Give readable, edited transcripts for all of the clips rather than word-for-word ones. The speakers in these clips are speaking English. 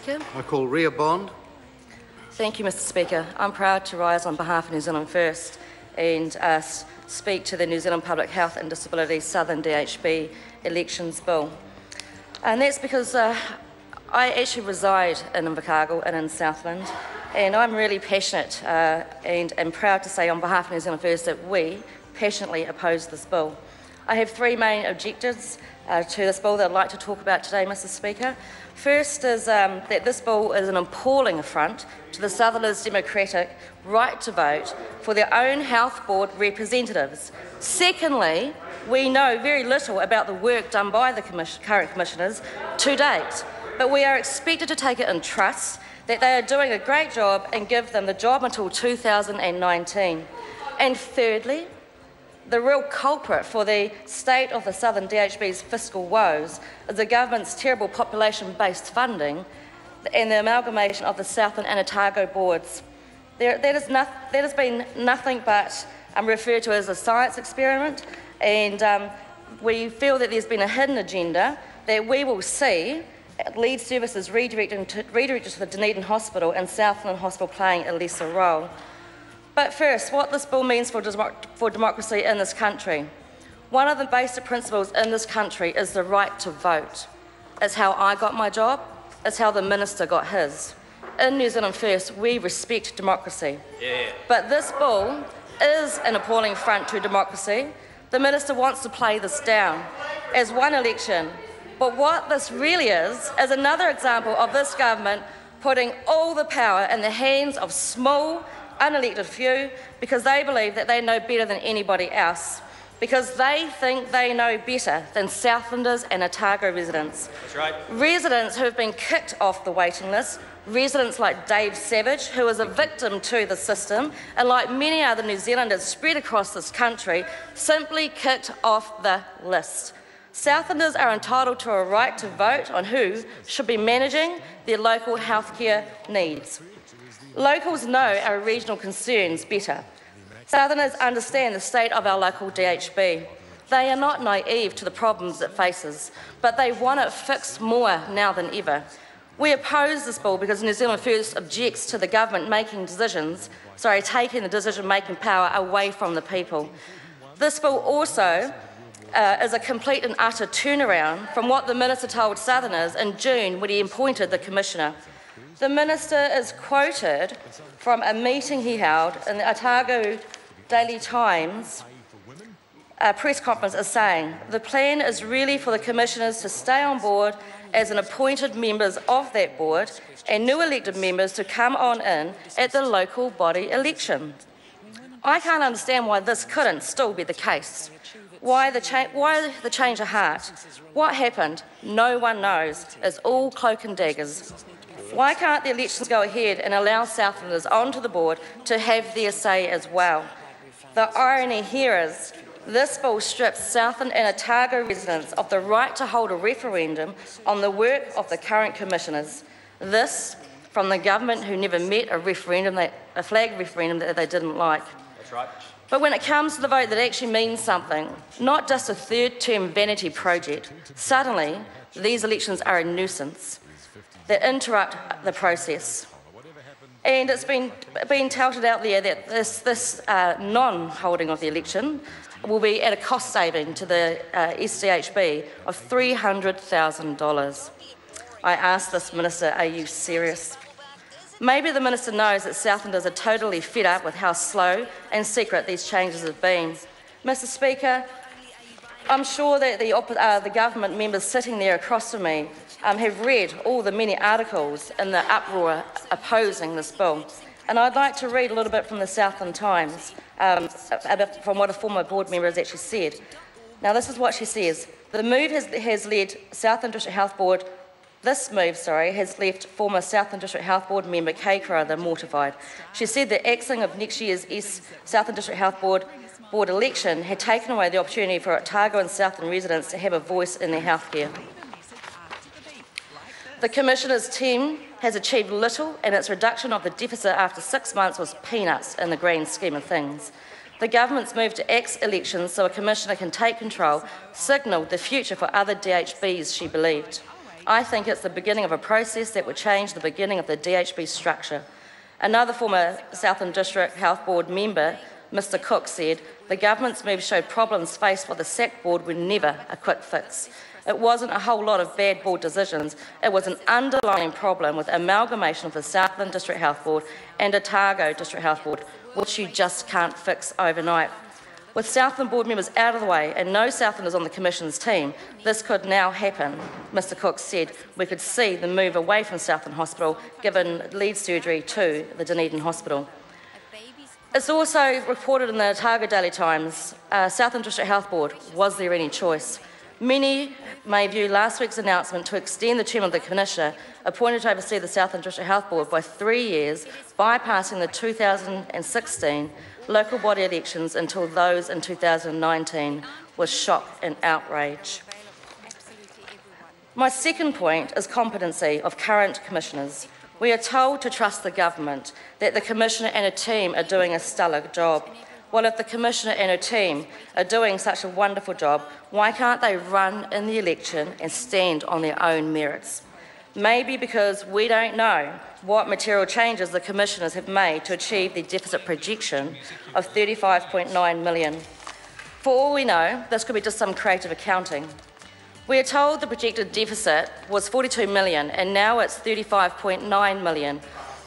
Speaker. I call Ria Bond. Thank you, Mr Speaker. I'm proud to rise on behalf of New Zealand First and speak to the New Zealand Public Health and Disability Southern DHB Elections Bill. And that's because I actually reside in Invercargill and in Southland, and I'm really passionate and am proud to say on behalf of New Zealand First that we passionately oppose this bill. I have three main objectives to this bill that I'd like to talk about today, Mr Speaker. First is that this bill is an appalling affront to the Southerners' democratic right to vote for their own health board representatives. Secondly, we know very little about the work done by the current commissioners to date, but we are expected to take it in trust that they are doing a great job and give them the job until 2019. And thirdly, the real culprit for the state of the Southern DHB's fiscal woes is the government's terrible population-based funding and the amalgamation of the Southland and Otago boards. That has been nothing but referred to as a science experiment, and we feel that there's been a hidden agenda that we will see lead services redirected to the Dunedin Hospital and Southland Hospital playing a lesser role. But first, what this bill means for democracy in this country. One of the basic principles in this country is the right to vote. It's how I got my job, it's how the minister got his. In New Zealand First, we respect democracy. Yeah. But this bill is an appalling affront to democracy. The minister wants to play this down as one election. But what this really is another example of this government putting all the power in the hands of small, unelected few because they believe that they know better than anybody else, because they think they know better than Southlanders and Otago residents. That's right. Residents who have been kicked off the waiting list, residents like Dave Savage, who is a victim to the system, and like many other New Zealanders spread across this country, simply kicked off the list. Southlanders are entitled to a right to vote on who should be managing their local healthcare needs. Locals know our regional concerns better. Southerners understand the state of our local DHB. They are not naive to the problems it faces, but they want it fixed more now than ever. We oppose this bill because New Zealand First objects to the government taking the decision-making power away from the people. This bill also is a complete and utter turnaround from what the minister told Southerners in June when he appointed the commissioner. The minister is quoted from a meeting he held in the Otago Daily Times press conference as saying, "The plan is really for the commissioners to stay on board as an appointed members of that board and new elected members to come on in at the local body election." I can't understand why this couldn't still be the case. Why the change of heart? What happened? No one knows. It's all cloak and daggers. Why can't the elections go ahead and allow Southlanders onto the board to have their say as well? The irony here is this bill strips Southland and Otago residents of the right to hold a referendum on the work of the current commissioners. This from the government who never met a flag referendum that they didn't like. That's right. But when it comes to the vote that actually means something, not just a third-term vanity project, suddenly these elections are a nuisance that interrupt the process. And it's been touted out there that this non-holding of the election will be at a cost saving to the SDHB of $300,000. I asked this minister, are you serious? Maybe the minister knows that Southlanders are totally fed up with how slow and secret these changes have been. Mr Speaker, I'm sure that the government members sitting there across from me have read all the many articles in the uproar opposing this bill. And I'd like to read a little bit from the Southland Times, from what a former board member has actually said. Now, this is what she says. The move has led Southland District Health Board. This move, has left former Southland District Health Board member Kay Carruthers mortified. She said the axing of next year's Southland District Health Board election had taken away the opportunity for Otago and Southland residents to have a voice in their healthcare. The Commissioner's team has achieved little, and its reduction of the deficit after 6 months was peanuts in the grand scheme of things. The government's move to axe elections so a Commissioner can take control signalled the future for other DHBs, she believed. I think it's the beginning of a process that would change the beginning of the DHB structure. Another former Southland District Health Board member, Mr Cook, said, "The government's move showed problems faced by the SAC board were never a quick fix. It wasn't a whole lot of bad board decisions, it was an underlying problem with amalgamation of the Southland District Health Board and Otago District Health Board, which you just can't fix overnight. With Southland board members out of the way and no Southlanders on the Commission's team, this could now happen," Mr Cook said. "We could see the move away from Southland Hospital, given lead surgery to the Dunedin Hospital." It's also reported in the Otago Daily Times, Southland District Health Board, was there any choice? Many may view last week's announcement to extend the term of the Commissioner appointed to oversee the Southland District Health Board by 3 years, bypassing the 2016 local body elections until those in 2019, was shock and outrage. My second point is competency of current commissioners. We are told to trust the government, that the Commissioner and her team are doing a stellar job. Well, if the Commissioner and her team are doing such a wonderful job, why can't they run in the election and stand on their own merits? Maybe because we don't know what material changes the Commissioners have made to achieve the deficit projection of $35.9 million. For all we know, this could be just some creative accounting. We are told the projected deficit was $42 million and now it's $35.9 million,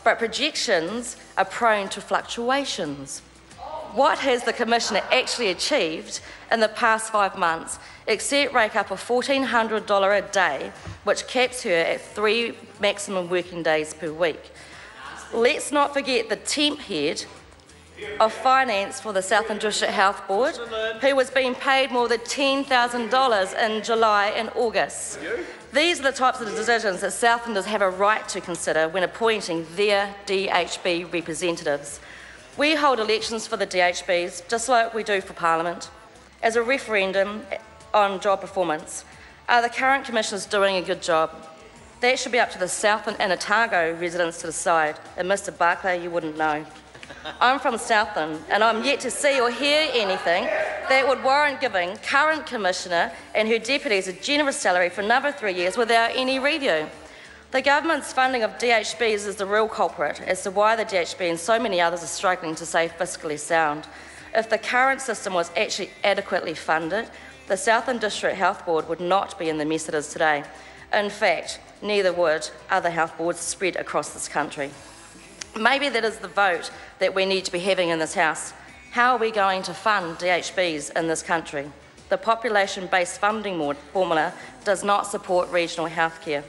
but projections are prone to fluctuations. What has the Commissioner actually achieved in the past 5 months, except rake up a $1,400 a day, which caps her at 3 maximum working days per week? Let's not forget the temp head of finance for the Southland District Health Board, who was being paid more than $10,000 in July and August. These are the types of decisions that Southlanders have a right to consider when appointing their DHB representatives. We hold elections for the DHBs, just like we do for Parliament, as a referendum on job performance. Are the current Commissioners doing a good job? That should be up to the Southland and Otago residents to decide, and Mr Barclay, you wouldn't know. I'm from Southland, and I'm yet to see or hear anything that would warrant giving current Commissioner and her deputies a generous salary for another 3 years without any review. The government's funding of DHBs is the real culprit as to why the DHB and so many others are struggling to stay fiscally sound. If the current system was actually adequately funded, the Southland District Health Board would not be in the mess it is today. In fact, neither would other health boards spread across this country. Maybe that is the vote that we need to be having in this House. How are we going to fund DHBs in this country? The population-based funding formula does not support regional healthcare.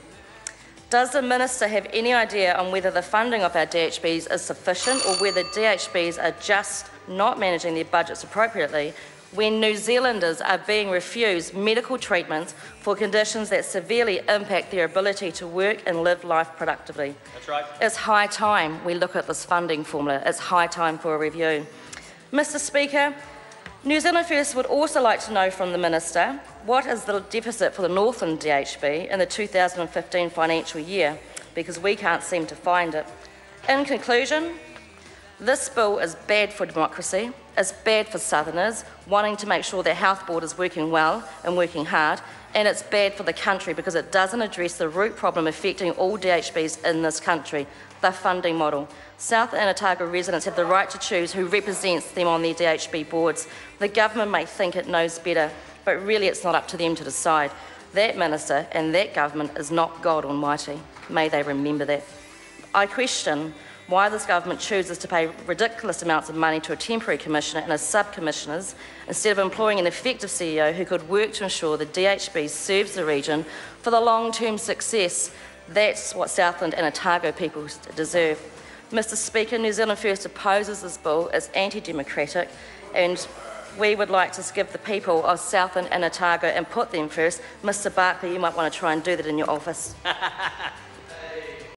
Does the Minister have any idea on whether the funding of our DHBs is sufficient or whether DHBs are just not managing their budgets appropriately when New Zealanders are being refused medical treatments for conditions that severely impact their ability to work and live life productively? That's right. It's high time we look at this funding formula. It's high time for a review. Mr Speaker, New Zealand First would also like to know from the Minister what is the deficit for the Northland DHB in the 2015 financial year, because we can't seem to find it. In conclusion, this bill is bad for democracy, it's bad for Southerners wanting to make sure their health board is working well and working hard, and it's bad for the country because it doesn't address the root problem affecting all DHBs in this country, the funding model. South and Otago residents have the right to choose who represents them on their DHB boards. The government may think it knows better, but really it's not up to them to decide. That Minister and that government is not God Almighty. May they remember that. I question why this government chooses to pay ridiculous amounts of money to a temporary commissioner and his sub-commissioners instead of employing an effective CEO who could work to ensure the DHB serves the region for the long-term success. That's what Southland and Otago people deserve. Mr Speaker, New Zealand First opposes this bill as anti-democratic, and we would like to give the people of Southland and Otago and put them first. Mr Barclay, you might want to try and do that in your office.